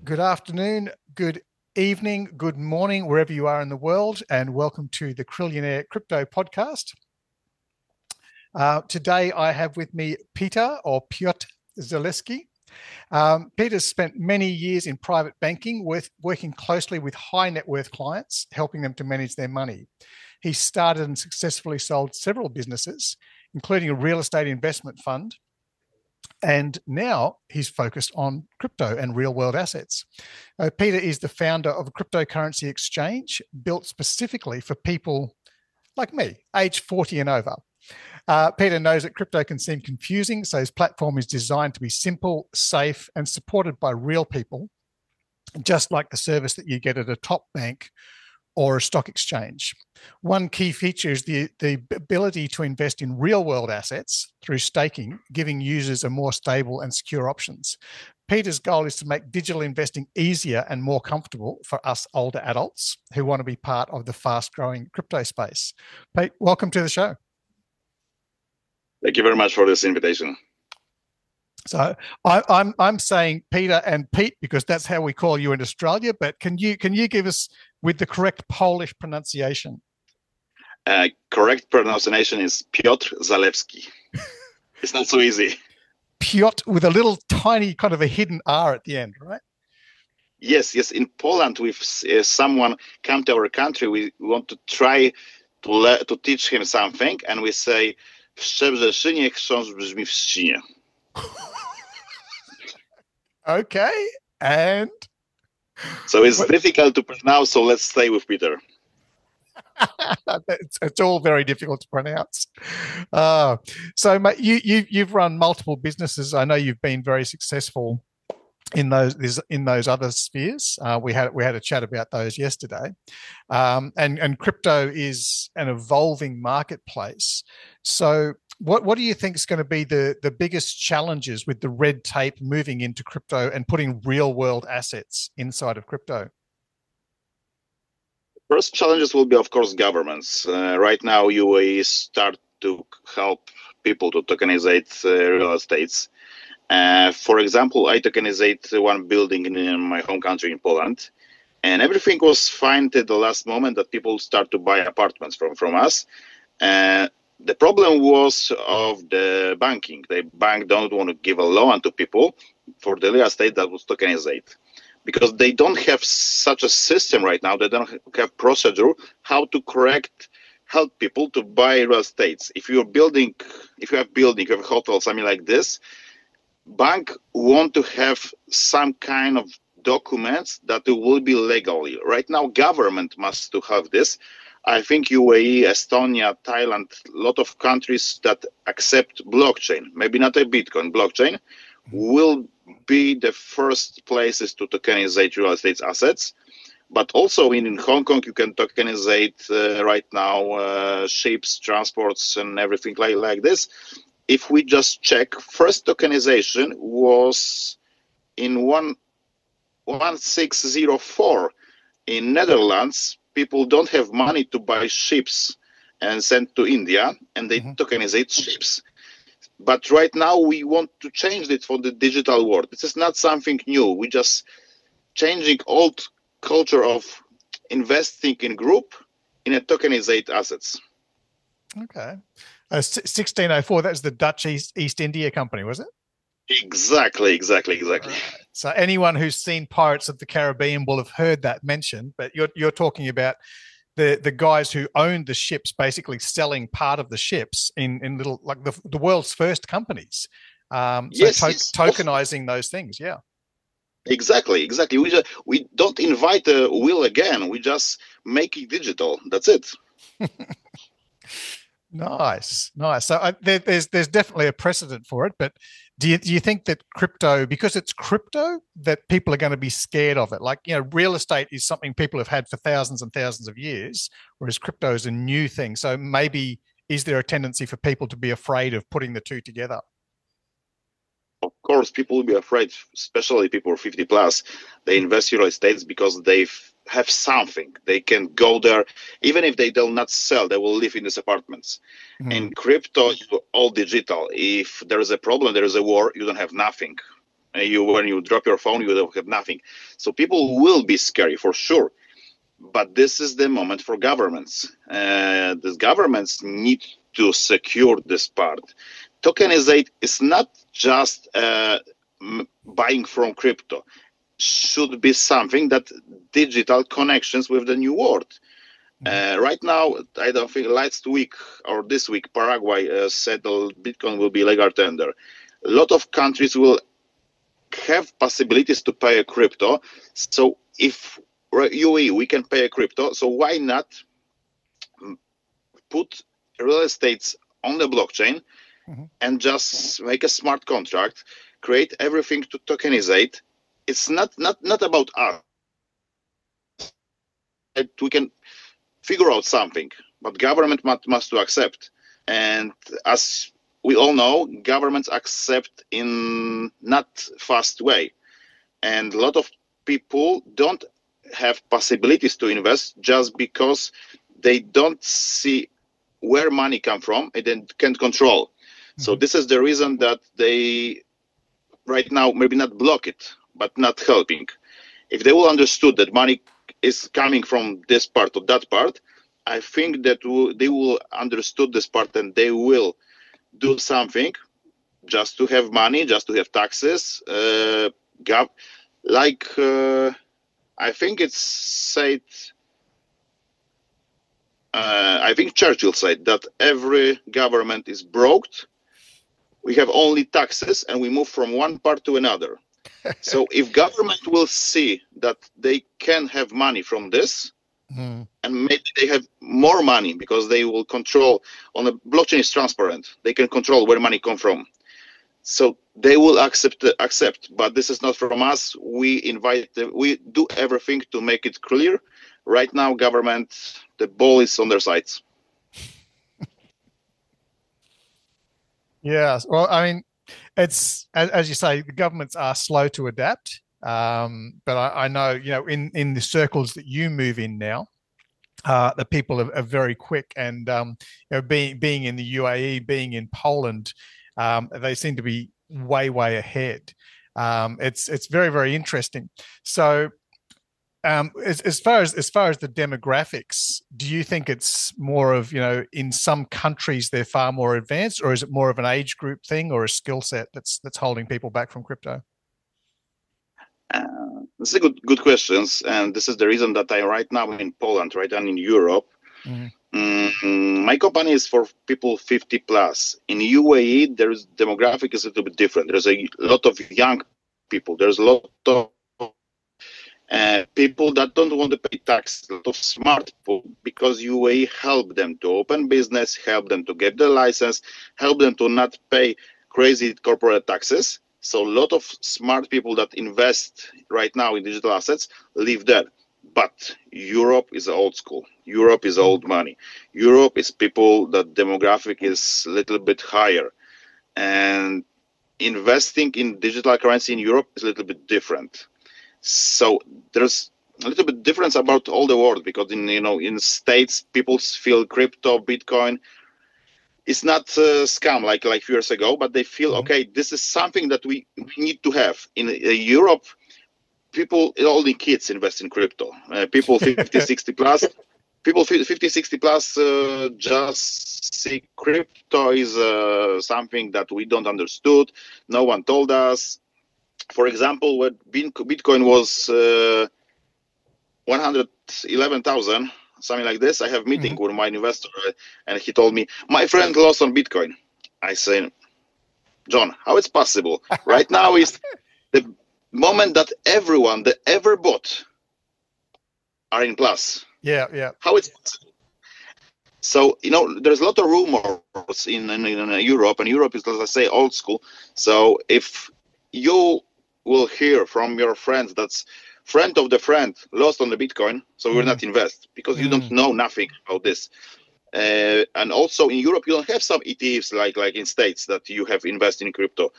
Good afternoon, good evening, good morning, wherever you are in the world, and welcome to the Cryllionaire Crypto Podcast. Today, I have with me Piotr Zalewski. Peter's spent many years in private banking, working closely with high net worth clients, helping them to manage their money. He started and successfully sold several businesses, including a real estate investment fund. And now he's focused on crypto and real world assets. Peter is the founder of a cryptocurrency exchange built specifically for people like me, age 40 and over. Peter knows that crypto can seem confusing, so his platform is designed to be simple, safe, and supported by real people, just like the service that you get at a top bank or a stock exchange. One key feature is the ability to invest in real-world assets through staking, giving users a more stable and secure options. Peter's goal is to make digital investing easier and more comfortable for us older adults who want to be part of the fast-growing crypto space. Pete, welcome to the show. Thank you very much for this invitation. So I'm saying Peter and Pete because that's how we call you in Australia. But can you give us with the correct Polish pronunciation? Correct pronunciation is Piotr Zalewski. It's not so easy. Piotr with a little tiny kind of a hidden R at the end, right? Yes. In Poland, if someone come to our country, we want to try to teach him something, and we say w Szczebrzeszynie ksiądz brzmi w Ścinie. Okay, and so it's difficult to pronounce, so let's stay with Peter. It's all very difficult to pronounce. So mate, you've run multiple businesses. I know you've been very successful in those other spheres. We had a chat about those yesterday, and crypto is an evolving marketplace. So what do you think is going to be the biggest challenges with the red tape moving into crypto and putting real world assets inside of crypto? First challenges will be, of course, governments. Right now, UAE start to help people to tokenize real estates. For example, I tokenized one building in my home country in Poland, and everything was fine till the last moment that people start to buy apartments from us. The problem was of the banking. The bank don't want to give a loan to people for the real estate that was tokenized, because they don't have such a system right now. They don't have procedure how to help people to buy real estates. If you have a hotel, something like this, bank want to have some kind of documents that will be legally. Right now, government must to have this. I think UAE, Estonia, Thailand, a lot of countries that accept blockchain, maybe not a Bitcoin, blockchain, will be the first places to tokenize real estate assets. But also in Hong Kong, you can tokenize right now ships, transports, and everything like this. If we just check, first tokenization was in 1604 in Netherlands. People don't have money to buy ships and send to India, and they tokenize ships. But right now we want to change it for the digital world. This is not something new. We just changing old culture of investing in group in a tokenized assets. Okay. 1604, that was the Dutch East India Company, was it? Exactly. Right. So anyone who's seen Pirates of the Caribbean will have heard that mentioned, but you're talking about the guys who owned the ships basically selling part of the ships in little, like the world's first companies. Tokenizing those things, yeah. Exactly. We don't invite a will again. We just make it digital. That's it. Nice. So there's definitely a precedent for it, but do you think that crypto, because it's crypto, that people are going to be scared of it? Like, real estate is something people have had for thousands and thousands of years, whereas crypto is a new thing. So maybe is there a tendency for people to be afraid of putting the two together? Of course, people will be afraid, especially people 50 plus. They invest in real estates because they have something. They can go there, even if they do not sell, they will live in these apartments. In crypto, all digital. If there is a problem, there is a war, you don't have nothing. When you drop your phone, you don't have nothing. So people will be scary for sure. But this is the moment for governments. The governments need to secure this part. Tokenized is not just buying from crypto. Should be something that digital connections with the new world. Right now, I don't think last week or this week, Paraguay said Bitcoin will be legal tender. A lot of countries will have possibilities to pay a crypto. So if UAE, we can pay a crypto, so why not put real estates on the blockchain and just make a smart contract, create everything to tokenize. It's not about us. We can figure out something, but government must to accept. And as we all know, governments accept in not fast way. And a lot of people don't have possibilities to invest just because they don't see where money come from and then can't control. So this is the reason that they right now maybe not block it, but not helping. If they will understood that money is coming from this part or that part, I think that they will understood this part and they will do something just to have money, just to have taxes. I think it's said. I think Churchill said that every government is broke. We have only taxes and we move from one part to another. So if government will see that they can have money from this, and maybe they have more money because they will control on the blockchain is transparent. They can control where money come from. So they will accept, but this is not from us. We invite them. We do everything to make it clear. Right now, government, the ball is on their sides. Yeah. Well, I mean, it's as you say, the governments are slow to adapt. But I know, in the circles that you move in now, the people are very quick, and being in the UAE, being in Poland, they seem to be way ahead. It's very, very interesting. So, as far as the demographics, do you think it's more of, in some countries they're far more advanced, or is it more of an age group thing or a skill set that's holding people back from crypto? This is a good questions, and this is the reason that I right now in Poland, right now in Europe. My company is for people 50 plus. In UAE, there's demographic is a little bit different. There's a lot of young people. There's a lot of people that don't want to pay tax, a lot of smart people, because UAE help them to open business, help them to get the license, help them to not pay crazy corporate taxes. So a lot of smart people that invest right now in digital assets live there. But Europe is old school. Europe is old money. Europe is people that demographic is a little bit higher. And investing in digital currency in Europe is a little bit different. So there's a little bit difference about all the world, because in States, people feel crypto, Bitcoin, it's not a scam like years ago, but they feel, okay, this is something that we need to have. In Europe, people, only kids invest in crypto. People 50, 60 plus, just see crypto is something that we don't understood. No one told us. For example, when Bitcoin was 111,000, something like this, I have a meeting with my investor, and he told me, my friend lost on Bitcoin. I say, John, how it's possible? Right now is the moment that everyone that ever bought are in plus. Yeah. How it's possible? So, there's a lot of rumors in Europe, and Europe is, as I say, old school. So if you will hear from your friends that's friend of the friend lost on the Bitcoin, so we will not invest, because you don't know nothing about this. And also in Europe, you don't have some ETFs like in States that you have invested in crypto.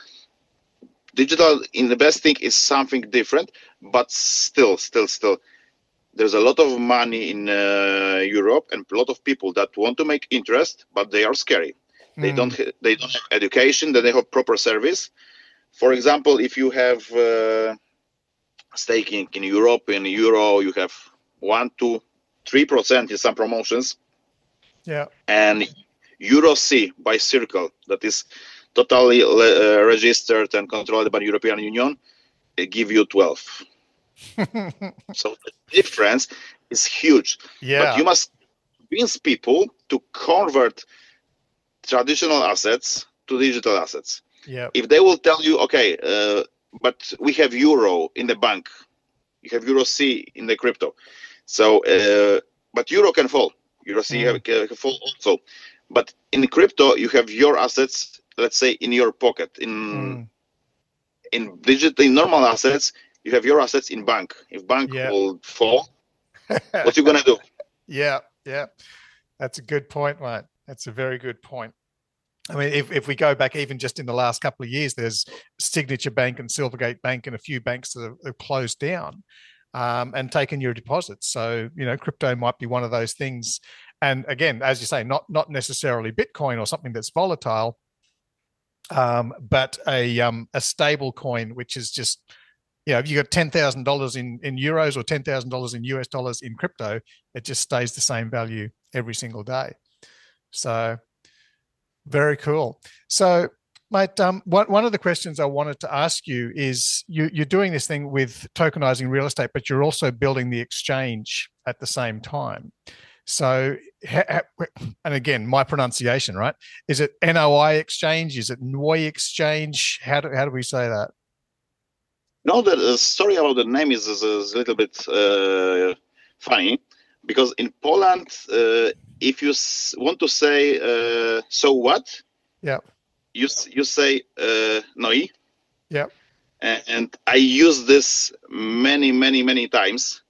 Digital investing is something different, but still, there's a lot of money in Europe, and a lot of people that want to make interest, but they are scary. They don't have education, they have proper service. For example, if you have staking in Europe, in euro, you have 1 to 3% in some promotions. Yeah. And Euro C by Circle, that is totally registered and controlled by the European Union, they give you 12. So the difference is huge. Yeah. But you must convince people to convert traditional assets to digital assets. Yeah. If they will tell you, okay, but we have euro in the bank, you have Euro C in the crypto, so but euro can fall, Euro C can fall also, but in crypto you have your assets, let's say, in your pocket. In digital, in normal assets, you have your assets in bank. If bank will fall, what you gonna do? Yeah, that's a good point, mate. That's a very good point. I mean, if we go back even just in the last couple of years, there's Signature Bank and Silvergate Bank and a few banks that have closed down and taken your deposits. So, crypto might be one of those things. And again, as you say, not necessarily Bitcoin or something that's volatile, but a stable coin, which is just, if you got $10,000 in euros or $10,000 in US dollars in crypto, it just stays the same value every single day. So very cool. So, mate, one of the questions I wanted to ask you is you're doing this thing with tokenizing real estate, but you're also building the exchange at the same time. So, and again, my pronunciation, right? Is it NOI exchange? Is it NOI exchange? How do we say that? No, the story about the name is a little bit funny, because in Poland, if you want to say so what, you say NOI. Yeah. And I use this many times.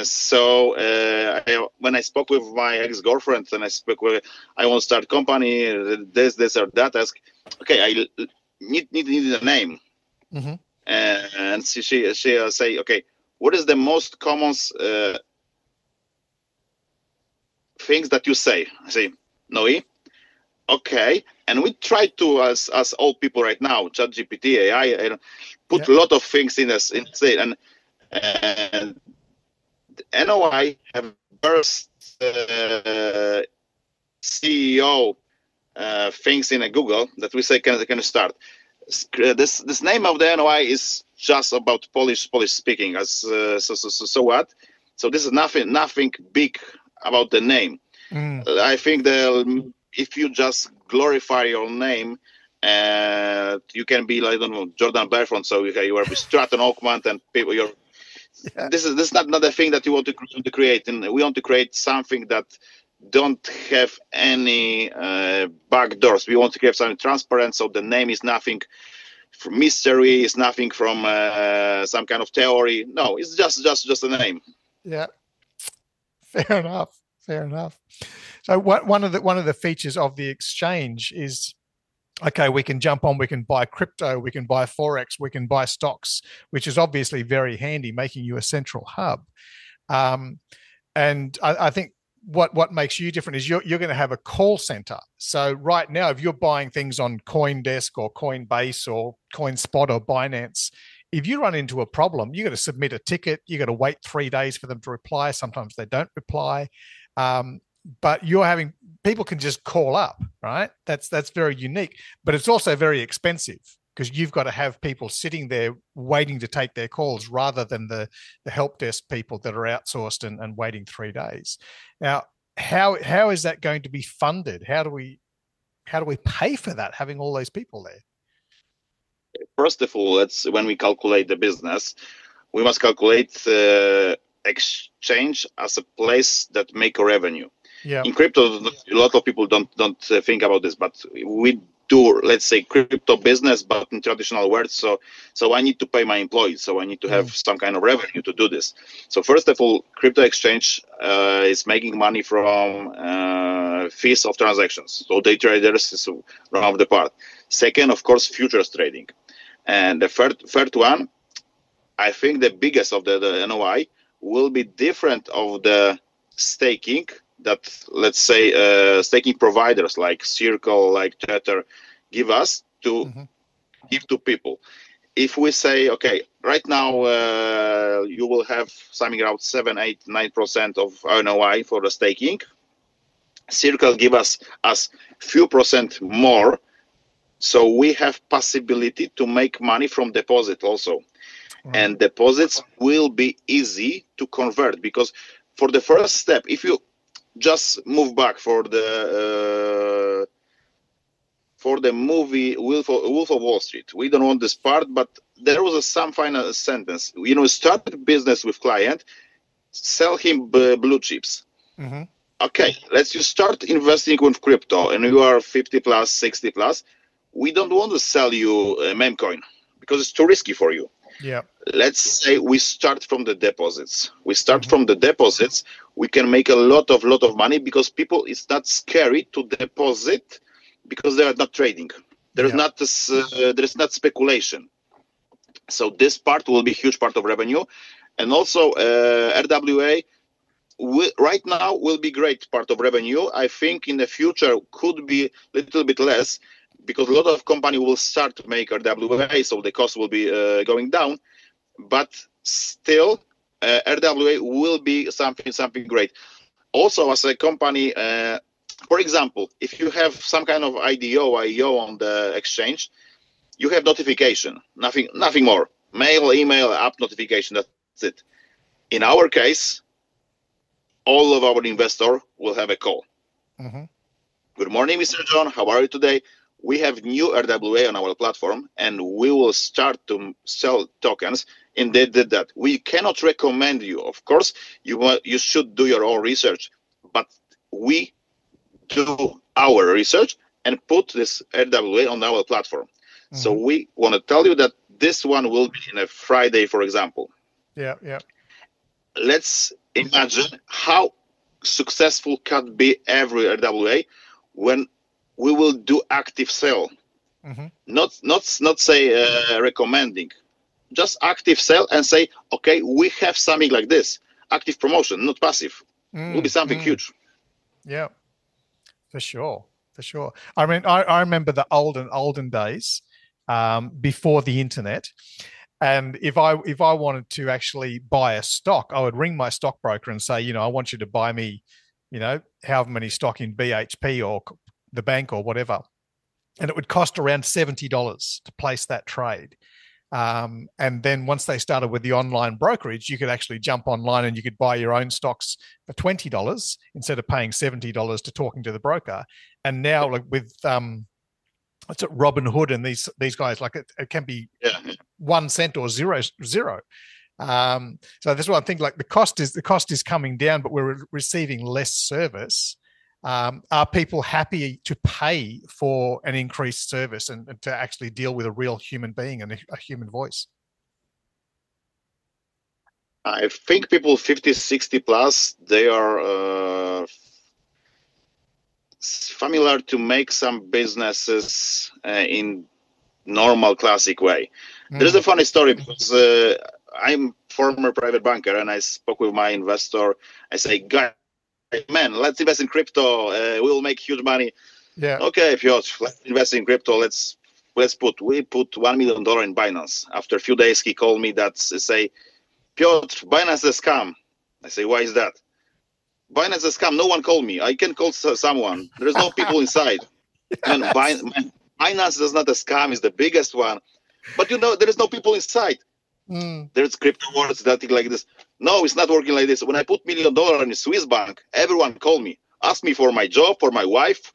So when I spoke with my ex-girlfriend and I want to start company, this or that, ask, okay, I need a name. Mm-hmm. And she say, okay, what is the most common things that you say? I say, NOI. Okay, and we try to, as all people right now, ChatGPT, AI, put a lot of things in it, and NOI have first CEO things in a Google that we say can start. This name of the NOI is just about Polish speaking. As so what? So this is nothing big about the name. I think if you just glorify your name, you can be like, I don't know, Jordan Belfort. So you are with Stratton Oakmont and people. This is not a thing that you want to create, and we want to create something that don't have any back doors. We want to have something transparent, so the name is nothing from mystery, it's nothing from some kind of theory. No, it's just a name. Yeah, fair enough. So one of the features of the exchange is, okay, we can jump on, we can buy crypto, we can buy Forex, we can buy stocks, which is obviously very handy, making you a central hub. And I think what makes you different is you're going to have a call center. So right now, if you're buying things on CoinDesk or Coinbase or CoinSpot or Binance, if you run into a problem, you got to submit a ticket, you got to wait 3 days for them to reply. Sometimes they don't reply. But you're having people can just call up, right? That's very unique, but it's also very expensive because you've got to have people sitting there waiting to take their calls rather than the help desk people that are outsourced and waiting 3 days. Now, how is that going to be funded? How do we pay for that, having all those people there? First of all, when we calculate the business, we must calculate exchange as a place that make a revenue. Yeah. In crypto, a lot of people don't think about this, but we do, let's say, crypto business, but in traditional words. So I need to pay my employees, so I need to have some kind of revenue to do this. So first of all, crypto exchange is making money from fees of transactions. So day traders is one of the part. Second, of course, futures trading, and the third one, I think the biggest of the NOI will be different of the staking that, let's say, staking providers like Circle, like Tether give us to give to people. If we say, okay, right now you will have something around 7, 8, 9% of NOI for the staking. Circle give us few percent more, so we have possibility to make money from deposit also. Right. And deposits will be easy to convert, because for the first step, if you just move back for the movie Wolf of Wall Street, we don't want this part, but there was some final sentence. Start business with client, sell him blue chips. Mm-hmm. Okay, let's you start investing with crypto, and you are 50 plus, 60 plus. We don't want to sell you a meme coin because it's too risky for you. Yeah. Let's say we start from the deposits. We start from the deposits. We can make a lot of money, because people, it's not scary to deposit because they are not trading. There is not this, there is not speculation. So this part will be a huge part of revenue, and also RWA. Right now will be great part of revenue. I think in the future could be a little bit less, because a lot of company will start to make RWA, so the cost will be going down. But still, RWA will be something great. Also, as a company, for example, if you have some kind of IEO on the exchange, you have notification, nothing more. Mail, email, app notification, that's it. In our case, all of our investors will have a call. Mm-hmm. Good morning, Mr. John. How are you today? We have new RWA on our platform, and we will start to sell tokens. And they did that. We cannot recommend you. Of course, you should do your own research, but we do our research and put this RWA on our platform. Mm-hmm. So we want to tell you that this one will be in a Friday, for example. Yeah. Let's imagine how successful can be every RWA when we will do active sale. Mm-hmm. Not say recommending, just active sale and say, okay, we have something like this, active promotion, not passive. It will be something huge. Yeah, for sure. I mean, I remember the olden days before the internet. And if I wanted to actually buy a stock, I would ring my stockbroker and say, I want you to buy me, however many stock in BHP or the bank or whatever. And it would cost around $70 to place that trade. And then once they started with the online brokerage, you could actually jump online and you could buy your own stocks for $20 instead of paying $70 to talking to the broker. And now, like with it's at Robin Hood and these guys, like it can be 1 cent or zero. So that's why I think, like the cost is coming down, but we're receiving less service. Are people happy to pay for an increased service and to actually deal with a real human being and a human voice? I think people 50, 60 plus, they are familiar to make some businesses in normal classic way. There's a funny story, because I'm former private banker and I spoke with my investor. I say, guy, man, let's invest in crypto. We'll make huge money. Yeah. Okay, Piotr, let's invest in crypto. We put $1 million in Binance. After a few days, he called me say, Piotr, Binance is a scam. I say, why is that? Binance is a scam. No one called me. I can call someone. There's no people inside. And Binance is not a scam. It's the biggest one. But there is no people inside. There's crypto wallets, that thing like this. No, it's not working like this. When I put $1 million in a Swiss bank, everyone called me, asked me for my job, for my wife,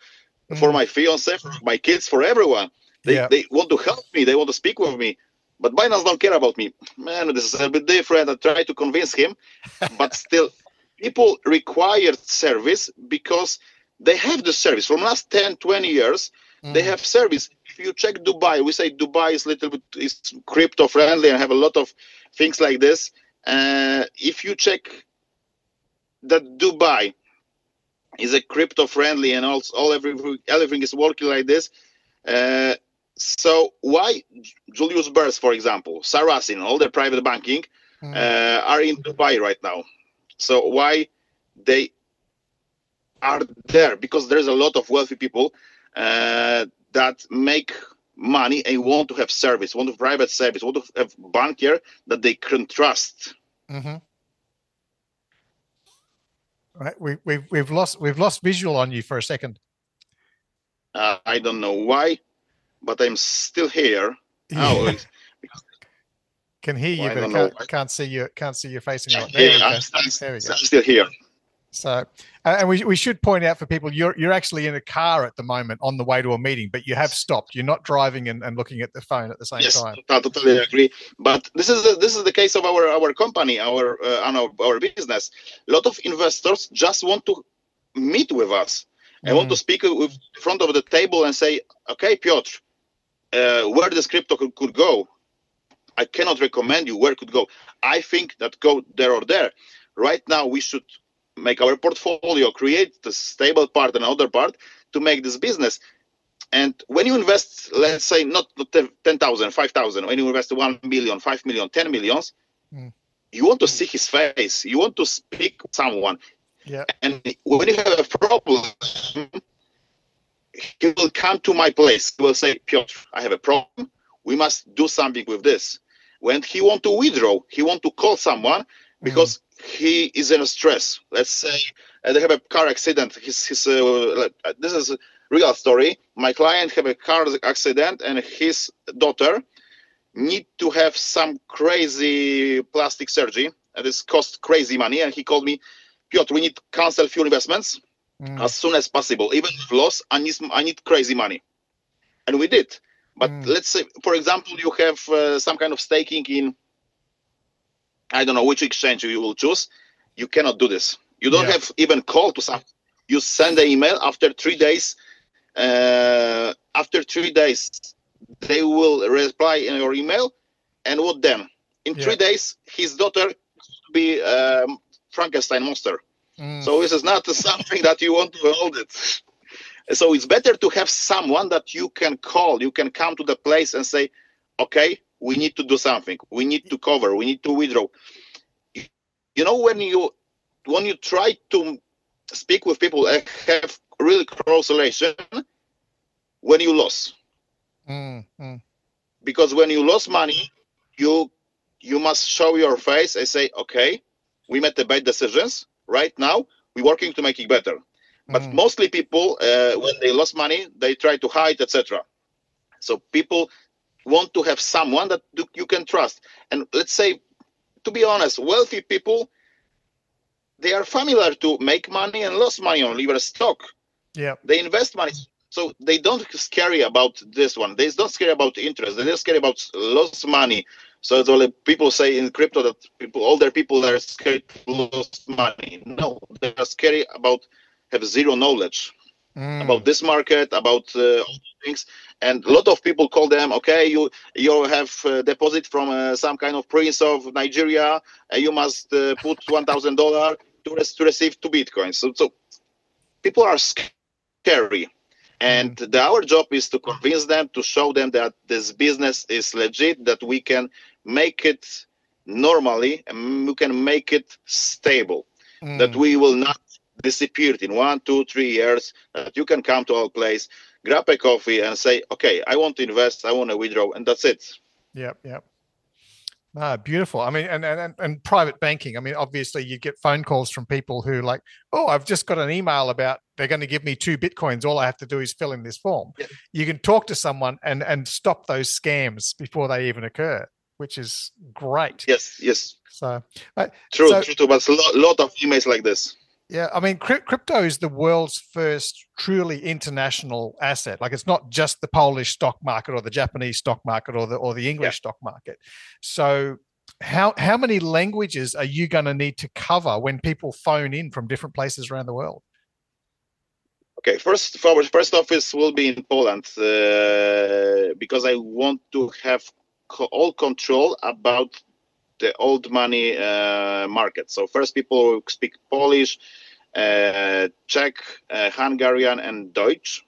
for my fiance, for my kids, for everyone. They want to help me. They want to speak with me. But Binance don't care about me. Man, this is a bit different. I try to convince him, but still, people require service because they have the service. From last 10, 20 years, they have service. If you check Dubai, we say Dubai is crypto friendly and have a lot of things like this. If you check that Dubai is a crypto friendly and everything is working like this, so why Julius Baers, for example, Sarasin, all the private banking are in Dubai right now? So why they are there? Because there's a lot of wealthy people that make money and want to have service, want to private service, want to have banker that they can trust. Mm-hmm. Right. We've lost visual on you for a second. I don't know why, but I'm still here. Yeah. Oh, can hear you, well, but can't see you. Can't see your face anymore. There we go. There we go. I'm still here. So, and we should point out for people, you're actually in a car at the moment on the way to a meeting, but you have stopped. You're not driving and looking at the phone at the same time. Yes, I totally agree. But this is the case of our company, our business. A lot of investors just want to meet with us and want to speak in front of the table and say, okay, Piotr, where this crypto could go. I cannot recommend you where it could go. I think that go there or there. Right now, we should make our portfolio, create the stable part and other part to make this business. And when you invest, let's say not 10,000, 5,000, when you invest 1 million, 5 million, 10 millions, you want to see his face. You want to speak with someone. Yeah. And when you have a problem, he will come to my place. He will say, Piotr, I have a problem. We must do something with this. When he want to withdraw, he want to call someone because he is in a stress. Let's say they have a car accident. This is a real story. My client have a car accident and his daughter need to have some crazy plastic surgery. And this cost crazy money. And he called me, Piotr, we need to cancel few investments as soon as possible. Even with loss, I need crazy money. And we did. But let's say, for example, you have some kind of staking in, I don't know which exchange you will choose. You cannot do this. You don't have even call to some. You send an email after 3 days. After 3 days, they will reply in your email. And what then? In 3 days, his daughter will be Frankenstein monster. So this is not something that you want to hold it. So it's better to have someone that you can call. You can come to the place and say, okay, we need to do something. We need to cover. We need to withdraw. You know, when you try to speak with people and have really close relation, when you lose. Because when you lose money, you must show your face and say, okay, we made the bad decisions. Right now, we're working to make it better. But mostly people, when they lost money, they try to hide, etc. So people want to have someone that you can trust. And let's say, to be honest, wealthy people, they are familiar to make money and lose money on liver stock. Yeah, they invest money. So they don't scary about this one. They don't scary about interest. They don't scary about lost money. So it's all people say in crypto that older people are scared to lose money. No, they are scary about have zero knowledge about this market, about things. And a lot of people call them, okay, you have deposit from some kind of prince of Nigeria, and you must put $1,000 to receive 2 Bitcoins. So people are scary. And our job is to convince them, to show them that this business is legit, that we can make it normally, and we can make it stable, that we will not disappear in 1, 2, 3 years, that you can come to our place, grab a coffee and say, okay, I want to invest, I want to withdraw, and that's it. Yep. Ah, beautiful. I mean, and private banking. I mean, obviously you get phone calls from people who like, oh, I've just got an email about they're going to give me 2 Bitcoins. All I have to do is fill in this form. Yeah. You can talk to someone and stop those scams before they even occur, which is great. Yes. So true. But a lot of emails like this. Yeah, I mean, crypto is the world's first truly international asset. Like, it's not just the Polish stock market or the Japanese stock market or the English stock market. So, how many languages are you going to need to cover when people phone in from different places around the world? Okay, first office will be in Poland because I want to have all control about the old money market. So first people speak Polish, Czech, Hungarian, and Deutsch.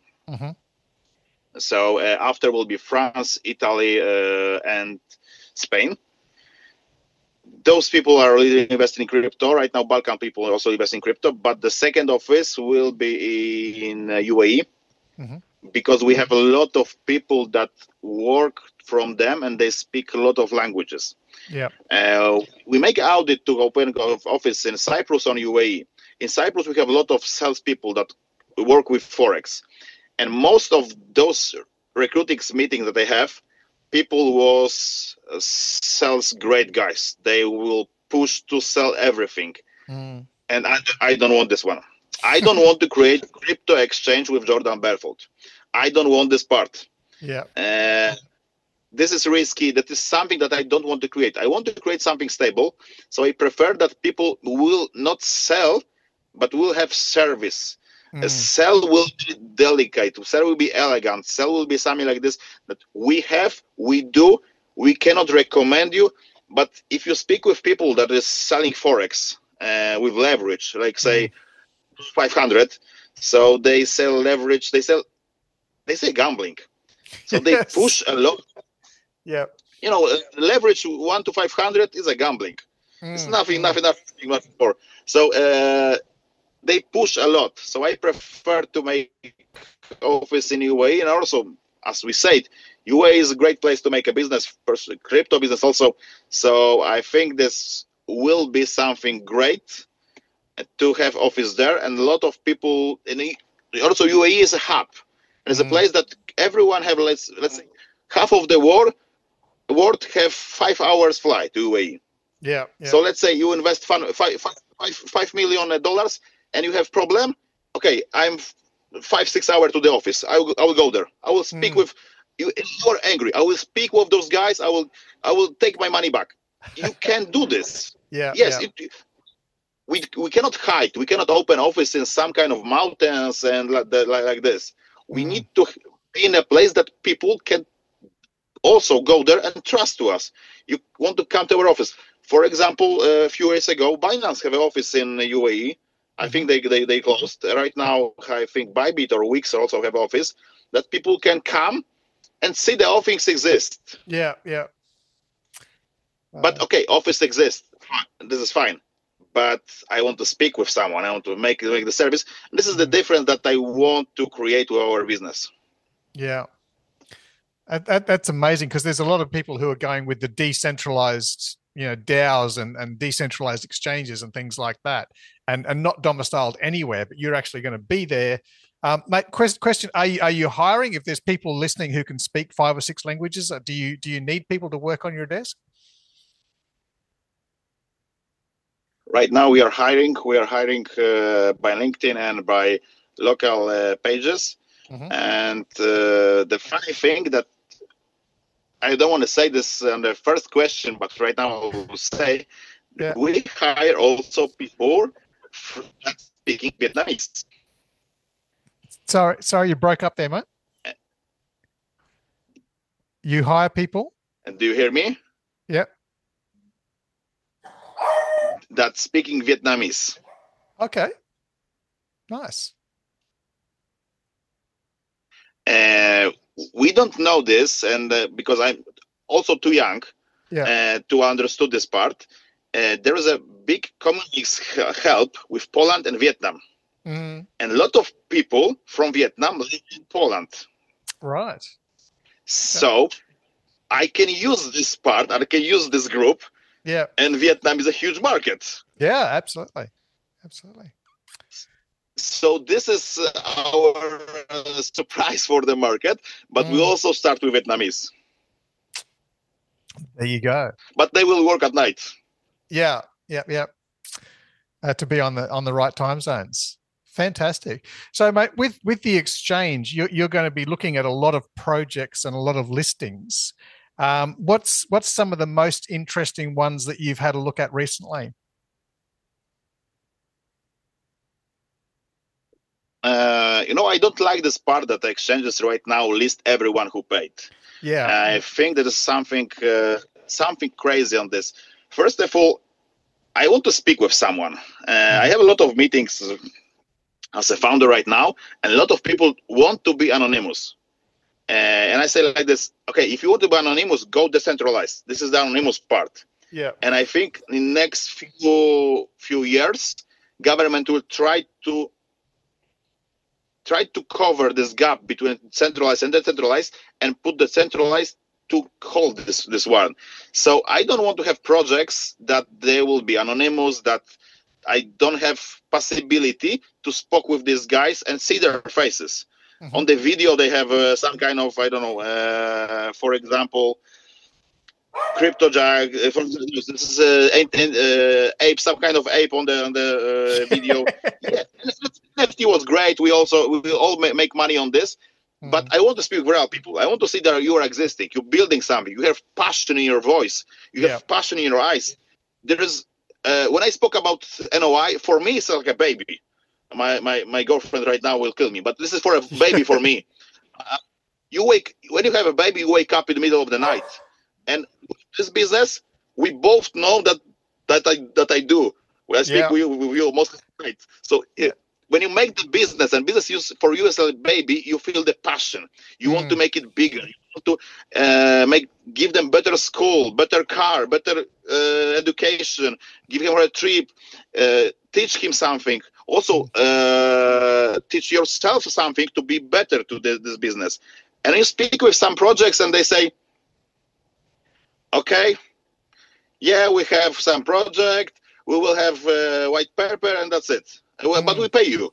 So after will be France, Italy, and Spain. Those people are really investing in crypto. Right now, Balkan people are also investing in crypto. But the second office will be in UAE. because we have a lot of people that work from them and they speak a lot of languages. Yeah. We make audit to open office in Cyprus on UAE. In Cyprus, we have a lot of salespeople that work with Forex. And most of those recruiting meetings that they have, people was sales great guys. They will push to sell everything. And I don't want this one. I don't want to create crypto exchange with Jordan Belfort. I don't want this part. Yeah. This is risky. That is something that I don't want to create. I want to create something stable. So I prefer that people will not sell, but will have service. A sell will be delicate. Sell will be elegant. Sell will be something like this that we have, we do. We cannot recommend you. But if you speak with people that is selling Forex with leverage, like say 500, so they sell leverage. They say gambling. So they push a lot. Yeah. You know, leverage 1 to 500 is a gambling. It's nothing more. So they push a lot. So I prefer to make office in UAE, and also, as we said, UAE is a great place to make a business, crypto business also. So I think this will be something great to have office there, and a lot of people. Also, UAE is a hub. It's a place that everyone have. Let's say half of the world have 5 hours flight to UAE. Yeah. So let's say you invest $5 million, and you have problem. Okay, I'm 5-6 hours to the office. I will go there. I will speak with you. If you're angry, I will speak with those guys. I will take my money back. You can do this. Yeah. Yes. Yeah. We cannot hide. We cannot open office in some kind of mountains and like this. We need to be in a place that people can also go there and trust to us. You want to come to our office. For example, a few years ago, Binance have an office in UAE. I think they closed. Right now, I think Bybit or Wix also have office that people can come and see the office exist. Yeah. Yeah. But okay, office exists. This is fine. But I want to speak with someone. I want to make the service. This is the difference that I want to create with our business. Yeah. That's amazing, because there's a lot of people who are going with the decentralized, DAOs and decentralized exchanges and things like that, and not domiciled anywhere, but you're actually going to be there. Mate, question, are you hiring? If there's people listening who can speak 5 or 6 languages, do you need people to work on your desk? Right now we are hiring. We are hiring by LinkedIn and by local pages. And the funny thing that I don't want to say this on the first question, but right now I will say we hire also people speaking Vietnamese. Sorry, you broke up there, mate. You hire people? And do you hear me? Yeah. That's speaking Vietnamese. Okay. Nice. We don't know this, and because I'm also too young to understand this part, there is a big community help with Poland and Vietnam. And a lot of people from Vietnam live in Poland. Right. So I can use this part, I can use this group. Yeah. And Vietnam is a huge market. Yeah, absolutely. Absolutely. So this is our surprise for the market, but we also start with Vietnamese. There you go. But they will work at night. Yeah. To be on the right time zones. Fantastic. So, mate, with the exchange, you're going to be looking at a lot of projects and a lot of listings. What's some of the most interesting ones that you've had a look at recently? I don't like this part that the exchanges right now list everyone who paid. Yeah. I think there is something crazy on this. First of all, I want to speak with someone. I have a lot of meetings as a founder right now, and a lot of people want to be anonymous. And I say like this, okay, if you want to be anonymous, go decentralized. This is the anonymous part. Yeah. And I think in the next few years, government will try to try to cover this gap between centralized and decentralized and put the centralized to hold this one. So I don't want to have projects that they will be anonymous, that I don't have possibility to speak with these guys and see their faces. Mm-hmm. On the video, they have some kind of, I don't know, for example, crypto jag. This is ape, some kind of ape on the video. Yeah, NFT was great. We all make money on this. Mm-hmm. But I want to speak with real people. I want to see that you are existing. You're building something. You have passion in your voice. You have passion in your eyes. There is. When I spoke about NOI, for me, it's like a baby. My girlfriend right now will kill me, but this is for a baby for me. When you have a baby, you wake up in the middle of the night. And this business, we both know that I do. When I speak with you most of the night. So when you make the business and business for you as a baby, you feel the passion. You want to make it bigger. You want to give them better school, better car, better education, give him a trip, teach him something. Also, teach yourself something to be better to this business. And you speak with some projects and they say, okay, yeah, we have some project, we will have white paper and that's it. But we pay you.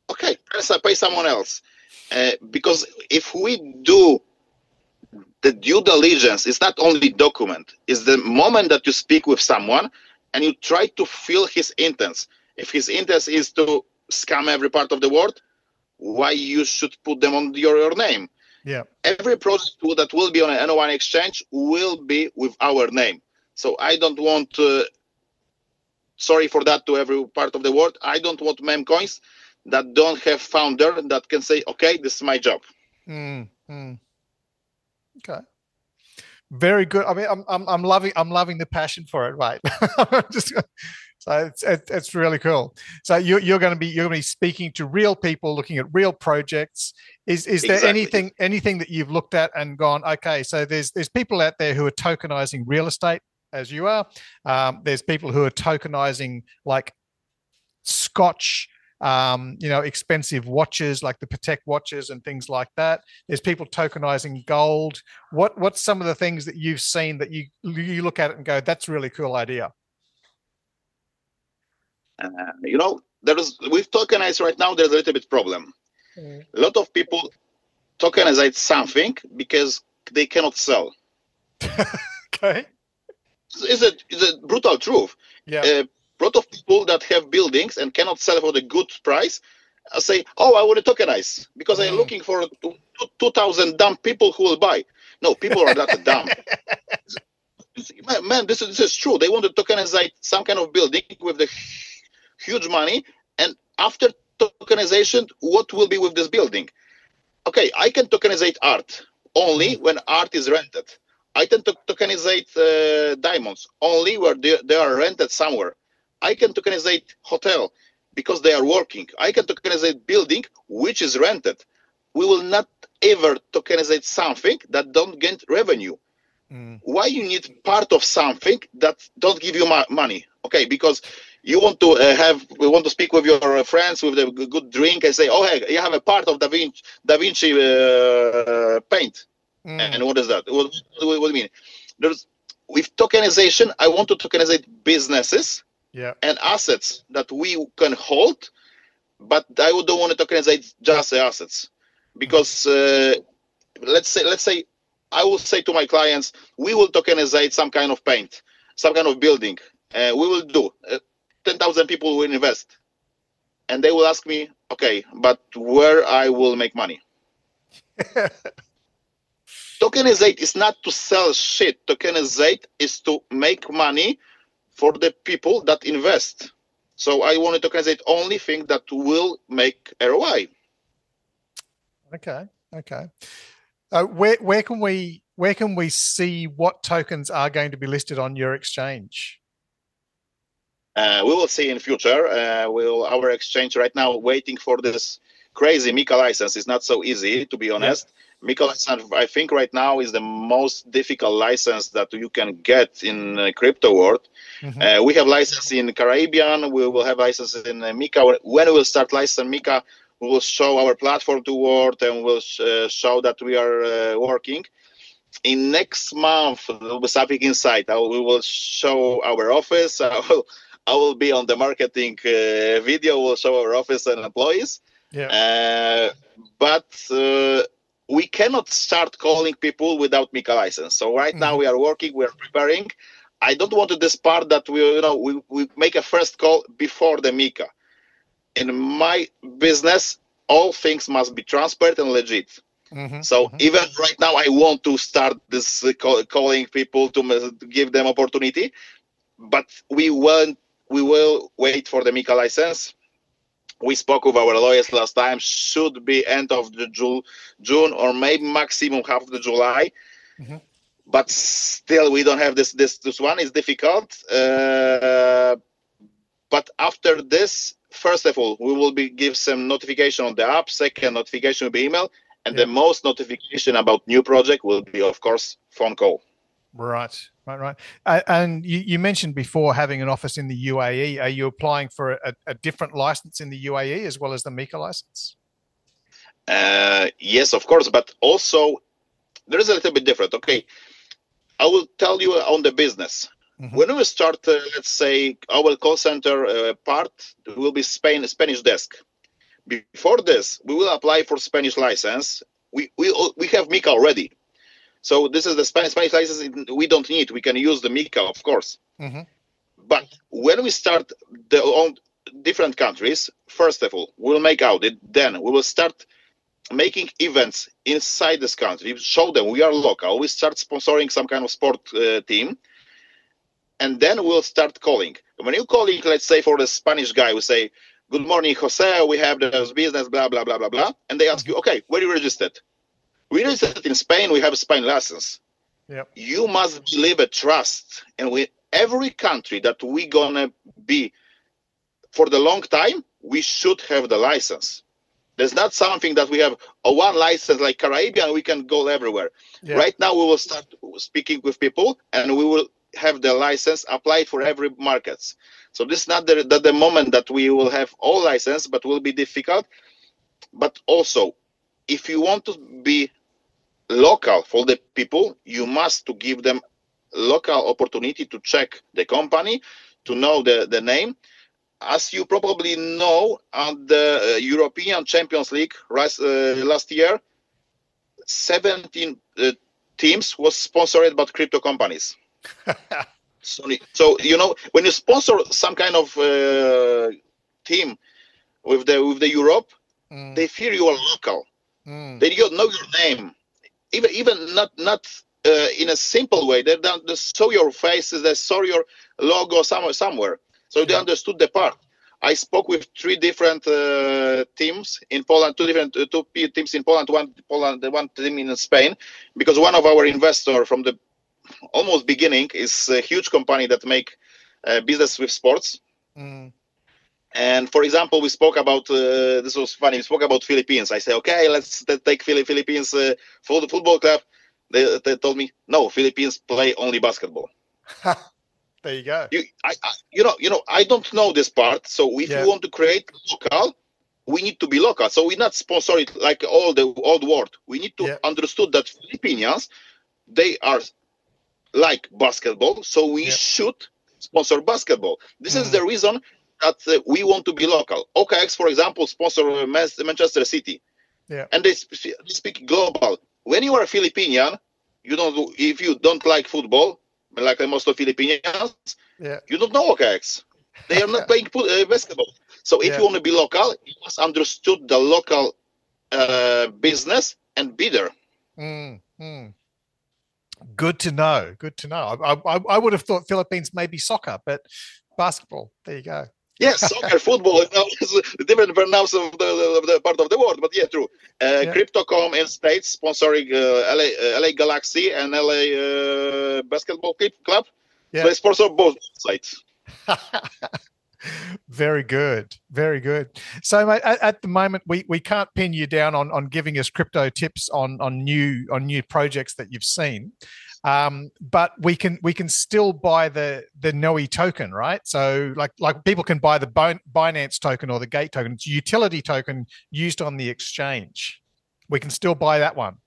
Okay, pay someone else. Because if we do the due diligence, it's not only document, it's the moment that you speak with someone and you try to feel his intents. If his intent is to scam every part of the world, why you should put them on your name? Yeah. Every project that will be on an NOI exchange will be with our name. So I don't want to, sorry for that to every part of the world, I don't want meme coins that don't have founder that can say, okay, this is my job. Okay. Very good. I mean, I'm loving the passion for it, right? So it's really cool. So you're going to be speaking to real people, looking at real projects. Is there anything that you've looked at and gone, okay, so there's people out there who are tokenizing real estate as you are. There's people who are tokenizing like Scotch, expensive watches like the Patek watches and things like that. There's people tokenizing gold. What's some of the things that you've seen that you look at it and go, that's a really cool idea? With tokenized right now, there's a little bit problem. A lot of people tokenize something because they cannot sell. Okay. It's a brutal truth. Yeah. A lot of people that have buildings and cannot sell for the good price say, oh, I want to tokenize because I'm looking for 2,000 dumb people who will buy. No, people are not dumb. Man, this is true. They want to tokenize some kind of building with the huge money, and after tokenization, what will be with this building? Okay, I can tokenize art only when art is rented. I can tokenize diamonds only where they are rented somewhere. I can tokenize hotel because they are working. I can tokenize building which is rented. We will not ever tokenize something that don't get revenue. Why you need part of something that don't give you money? Okay, because you want to speak with your friends with a good drink and say, oh, hey, you have a part of Da Vinci paint. And what is that? What do you mean? With tokenization, I want to tokenize businesses and assets that we can hold, but I don't want to tokenize just the assets. Because let's say I will say to my clients, we will tokenize some kind of paint, some kind of building. We will do 10,000 people will invest, and they will ask me, okay, but where I will make money? Tokenizate is not to sell shit. Tokenizate is to make money for the people that invest. So I want to tokenize only thing that will make ROI. Okay. Where can we see what tokens are going to be listed on your exchange? We will see in future. Our exchange right now waiting for this crazy MiCA license. It's not so easy, to be honest. MiCA license, I think right now is the most difficult license that you can get in crypto world. We have license in Caribbean. We will have licenses in MiCA. When we will start license MiCA, We will show our platform to world, and we'll show that we are working. In next month, there will be something inside. We will show our office. I will be on the marketing video. We'll show our office and employees. Yeah. But we cannot start calling people without MiCA license. So right now we are working. We are preparing. I don't want this part that we make a first call before the MiCA. In my business, all things must be transparent and legit. Even right now, I want to start this calling people to give them opportunity, but we will wait for the MiCA license. We spoke with our lawyers last time. Should be end of the June or maybe maximum half of the July. But still, we don't have this one. It's difficult. But after this, first of all, we will give some notification on the app. Second, notification will be email. And the most notification about new project will be, of course, phone call. Right. And you mentioned before having an office in the UAE. Are you applying for a different license in the UAE as well as the MiCA license? Yes, of course. But also, there is a little bit different. Okay. I will tell you on the business. When we start, let's say, our call center part will be Spanish desk. Before this, we will apply for Spanish license. We have MiCA already. So this is the Spanish license we don't need. We can use the MiCA, of course. But when we start on different countries, first of all, we'll make audit. Then we will start making events inside this country, show them we are local. We start sponsoring some kind of sport team. And then we'll start calling. When you're calling, let's say for the Spanish guy, we say, "Good morning, Jose. We have this business, blah, blah, blah, blah, blah." And they ask you, "Okay, where are you registered?" We registered in Spain. We have a Spain license. You must believe a trust. And every country that we're going to be for the long time, we should have the license. There's not something that we have one license like Caribbean, we can go everywhere. Right now, we will start speaking with people, and we will have the license applied for every market. So this is not the moment that we will have all license, but will be difficult. But also, if you want to be local for the people, you must to give them local opportunity to check the company, to know the name. As you probably know, on the European Champions League last year, 17 teams was sponsored by crypto companies. So when you sponsor some kind of team with the Europe, they fear you are local. They don't know your name, even not in a simple way. They saw your faces, they saw your logo somewhere. So they understood the part. I spoke with 3 different teams in Poland, two teams in Poland, one team in Spain, because one of our investors from the almost beginning is a huge company that make business with sports. And for example, we spoke about this was funny. We spoke about Philippines. I say, okay, let's take Philippines for the football club. They told me, no, Philippines play only basketball. There you go. I don't know this part. So if you want to create local, we need to be local. So we not sponsor it like all the old world. We need to understood that Filipinos, they are like basketball, so we should sponsor basketball. This is the reason that we want to be local. OKX, for example, sponsor Manchester City, and they speak global. When you are a Filipinian, if you don't like football, like most of Filipinos, you don't know OKX. They are not playing basketball. So if you want to be local, you must understood the local business and be there. Good to know. I would have thought Philippines maybe soccer, but basketball. There you go. Yes, soccer, football is different pronounce of the part of the world, but true. Crypto.com in States sponsoring LA Galaxy and LA Basketball Club. So they sponsor both sides. Very good. So, mate, at the moment, we can't pin you down on giving us crypto tips on new projects that you've seen. But we can still buy the NOI token, right? So like people can buy the Binance token or the Gate token. It's a utility token used on the exchange. We can still buy that one.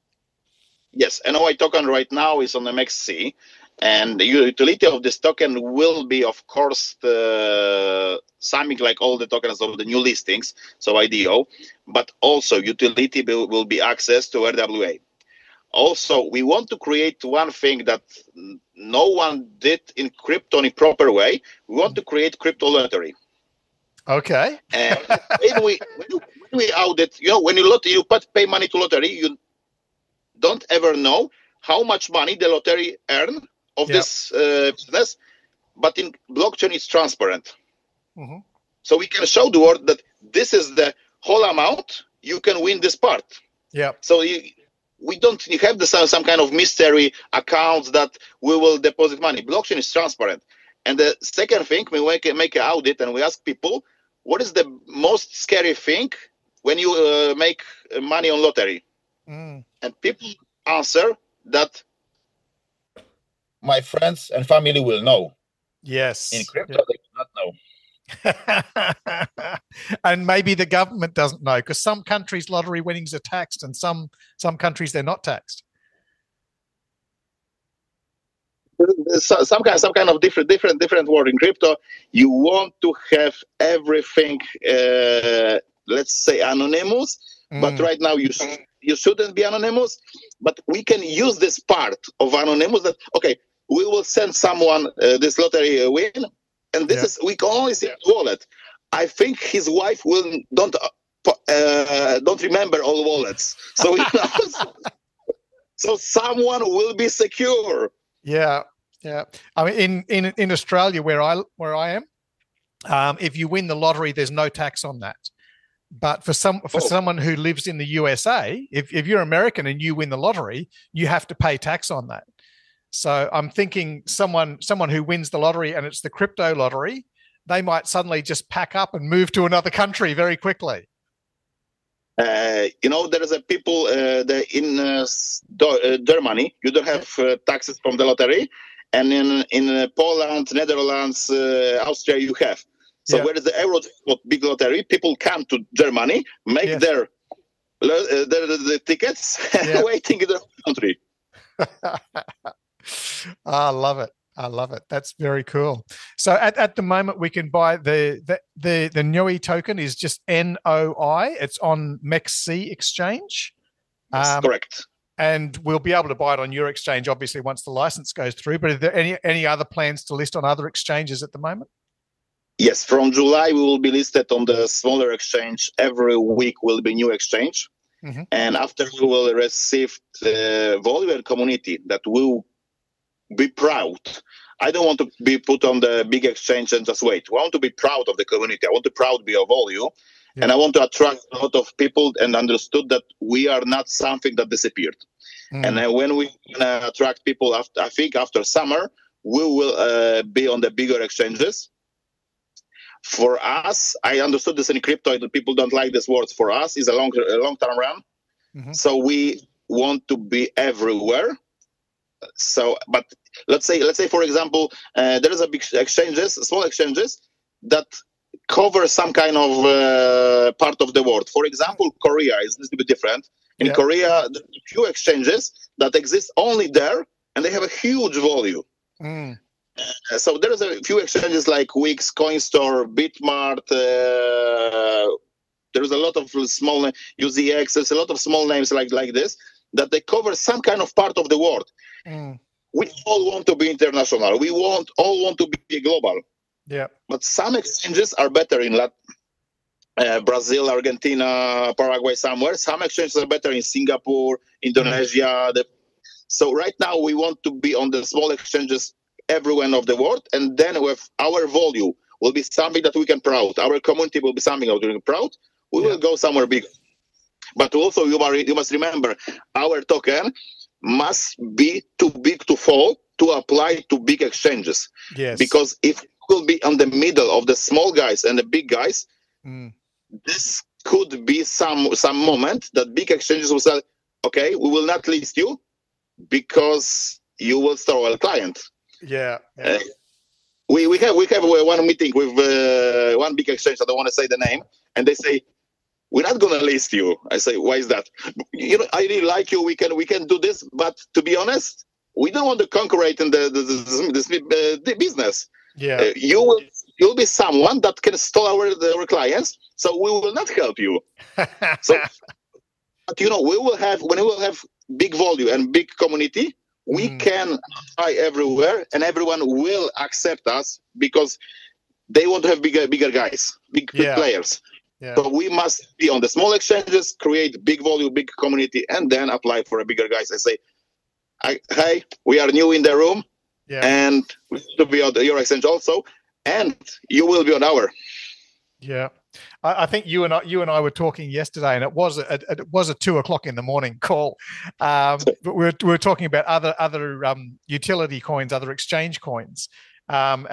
Yes, NOI token right now is on MXC, and the utility of this token will be, of course, something like all the tokens of the new listings, so IDO, but also utility will be access to RWA. Also, we want to create one thing that no one did in crypto in a proper way. We want to create crypto lottery. Okay. And when we audit, when you pay money to lottery, you don't ever know how much money the lottery earn of this business, but in blockchain it's transparent. Mm-hmm. So we can show the world that this is the whole amount, you can win this part. Yeah. So we don't have some kind of mystery accounts that we will deposit money. Blockchain is transparent. And the second thing, we make an audit and we ask people, what is the most scary thing when you make money on lottery? And people answer that my friends and family will know. Yes. In crypto, they do not know. And maybe the government doesn't know, because some countries' lottery winnings are taxed and some countries they're not taxed. Some kind of different word in crypto. You want to have everything, let's say, anonymous, but right now you shouldn't be anonymous, but we can use this part of anonymous that, okay, we will send someone this lottery win, and this is, we can only see wallet. I think his wife don't remember all wallets. So, so someone will be secure. Yeah. Yeah. I mean, in Australia, where I am, if you win the lottery, there's no tax on that. But for someone who lives in the USA, if you're American and you win the lottery, you have to pay tax on that. So I'm thinking someone who wins the lottery and it's the crypto lottery, they might suddenly just pack up and move to another country very quickly. There is a people in Germany, you don't have taxes from the lottery, and in Poland, Netherlands, Austria, you have. So where is the Euro big lottery? People come to Germany, make their tickets, waiting in their country. I love it. I love it. That's very cool. So at the moment, we can buy the NOI token is just NOI. It's on MEXC exchange. That's correct. And we'll be able to buy it on your exchange, obviously, once the license goes through. But are there any other plans to list on other exchanges at the moment? Yes, from July, we will be listed on the smaller exchange. Every week will be new exchange. Mm-hmm. And after we will receive the volume and community that will be proud. I don't want to be put on the big exchange and just wait. I want to be proud of the community. I want to proud be of volume. Yeah. And I want to attract a lot of people and understood that we are not something that disappeared. And when we attract people, I think after summer, we will be on the bigger exchanges. For us, I understood this in crypto, that people don't like this word. For us, is a long-term run. Mm-hmm. So we want to be everywhere. So, but let's say, for example, there is a big small exchanges that cover some kind of part of the world. For example, Korea is a little bit different. In Korea, there are few exchanges that exist only there, and they have a huge volume. So there is a few exchanges like Wix, Coinstore, Bitmart. There is a lot of small UZX. There's a lot of small names like this that they cover some kind of part of the world. We all want to be international. We all want to be global. Yeah. But some exchanges are better in Brazil, Argentina, Paraguay, somewhere. Some exchanges are better in Singapore, Indonesia. So right now we want to be on the small exchanges everywhere of the world, and then with our volume will be something that we can proud. Our community will be something that we can proud. We will go somewhere big. But also you must remember, our token must be too big to fall to apply to big exchanges. Yes. Because if it will be on the middle of the small guys and the big guys, this could be some moment that big exchanges will say, okay, we will not list you because you will store our client. Yeah. We have one meeting with one big exchange. I don't want to say the name, and they say, we're not gonna list you. I say, why is that? I really like you. We can do this, but to be honest, we don't want to concurrent in the business. Yeah. You'll be someone that can store our clients, so we will not help you. So, but we will have big volume and big community. We can try everywhere, and everyone will accept us because they want to have bigger guys, big players. Yeah. So we must be on the small exchanges, create big volume, big community, and then apply for a bigger guys and say, hey, we are new in the room, and we need to be on your exchange also, and you will be on our. Yeah. I think you and I were talking yesterday, and it was a 2:00 in the morning call. But we were talking about other utility coins, other exchange coins, and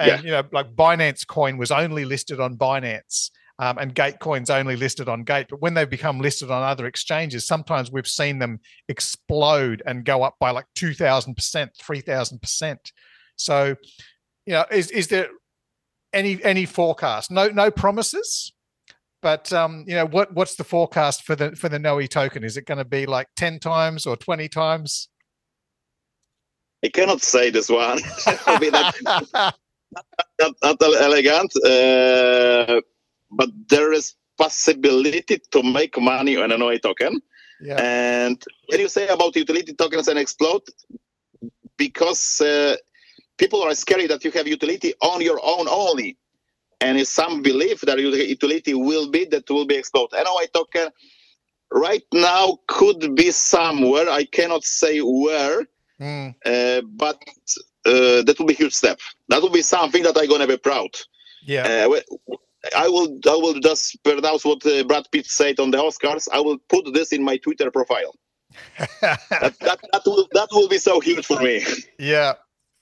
like Binance coin was only listed on Binance, and Gate coin's only listed on Gate. But when they become listed on other exchanges, sometimes we've seen them explode and go up by like 2,000%, 3,000%. So, is there any forecast? No promises. But what's the forecast for the NOI token? Is it going to be like 10 times or 20 times? I cannot say this one. not elegant, but there is possibility to make money on a NOI token. Yeah. And when you say about utility tokens and explode, because people are scared that you have utility on your own only. And if some believe that utility will be explode. NOI token right now could be somewhere. I cannot say where, but that will be a huge step. That will be something that I'm gonna be proud. Yeah. I will just pronounce what Brad Pitt said on the Oscars. I will put this in my Twitter profile. that will be so huge for me. Yeah.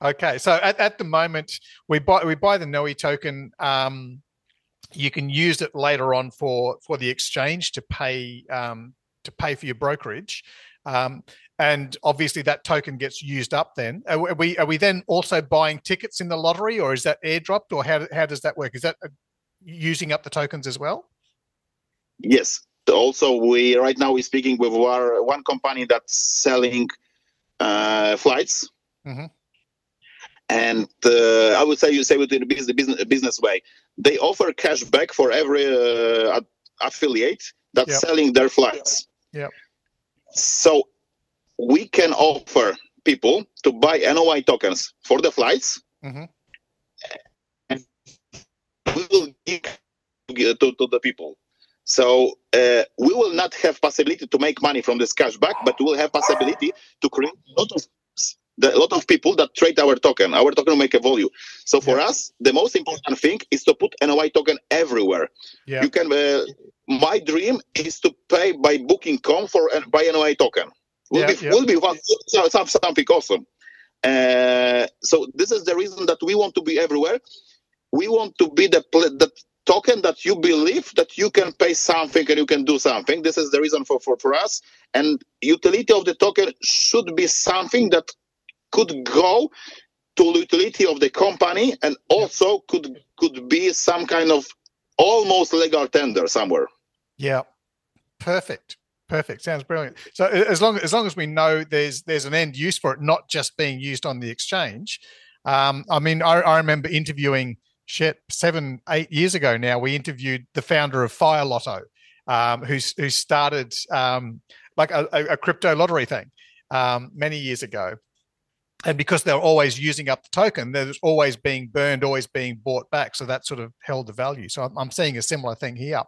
Okay, so at the moment we buy the NOI token. You can use it later on for the exchange to pay for your brokerage, and obviously that token gets used up. Then are we then also buying tickets in the lottery, or is that airdropped, or how does that work? Is that using up the tokens as well? Yes. Also, right now we're speaking with one company that's selling flights. Mm-hmm. And I would say it in a business way. They offer cash back for every affiliate that's selling their flights. Yeah. So we can offer people to buy NOI tokens for the flights. Mm-hmm. And we will give to the people. So we will not have possibility to make money from this cash back, but we will have possibility to create a lot of people that trade our token. Our token will make a value. So for us, the most important thing is to put NOI token everywhere. Yeah. You can. My dream is to pay by booking.com by NOI token. Will be something awesome. So this is the reason that we want to be everywhere. We want to be the token that you believe that you can pay something and you can do something. This is the reason for us. And utility of the token should be something that could go to utility of the company, and also could be some kind of almost legal tender somewhere. Yeah, perfect. Sounds brilliant. So as long as we know there's an end use for it, not just being used on the exchange. I mean, I remember interviewing 7-8 years ago now. We interviewed the founder of Fire Lotto, who started like a crypto lottery thing many years ago. And because they're always using up the token, there's always being burned, always being bought back. So that sort of held the value. So I'm seeing a similar thing here.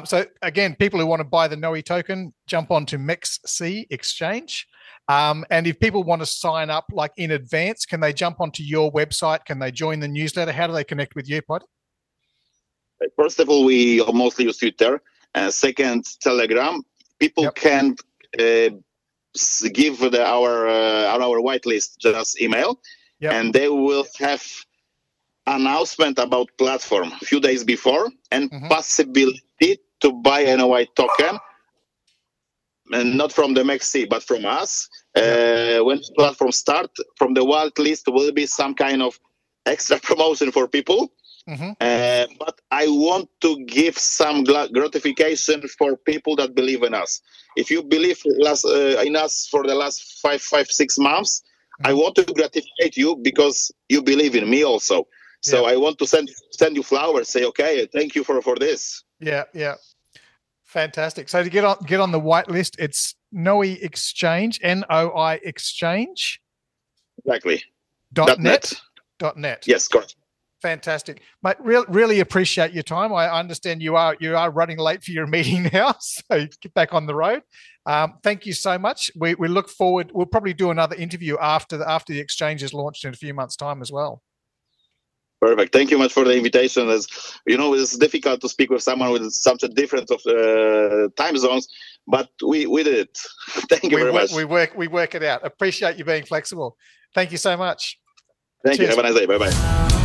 So again, people who want to buy the NOI token, jump onto MEXC Exchange. And if people want to sign up like in advance, can they jump onto your website? Can they join the newsletter? How do they connect with you, Piotr? First of all, we mostly use Twitter. Second, Telegram. People can give our whitelist just email, and they will have announcement about platform a few days before, and possibility to buy NOI token and not from the MXC, but from us. When the platform start, from the whitelist will be some kind of extra promotion for people. But I want to give some gratification for people that believe in us. If you believe in us for the last 6 months, I want to gratify you because you believe in me also. So I want to send you flowers. Say, okay, thank you for this. Yeah. Fantastic. So to get on the whitelist, it's NOI Exchange, NOI Exchange. Exactly. .net. .net. Yes, correct. Fantastic, mate. Really appreciate your time. I understand you are running late for your meeting now, so get back on the road. Thank you so much. We look forward. We'll probably do another interview after the exchange is launched in a few months' time as well. Perfect. Thank you much for the invitation. As you know, it's difficult to speak with someone with such a difference of time zones, but we did it. Thank you very much. We work it out. Appreciate you being flexible. Thank you so much. Thank you. Have a nice day. Bye-bye.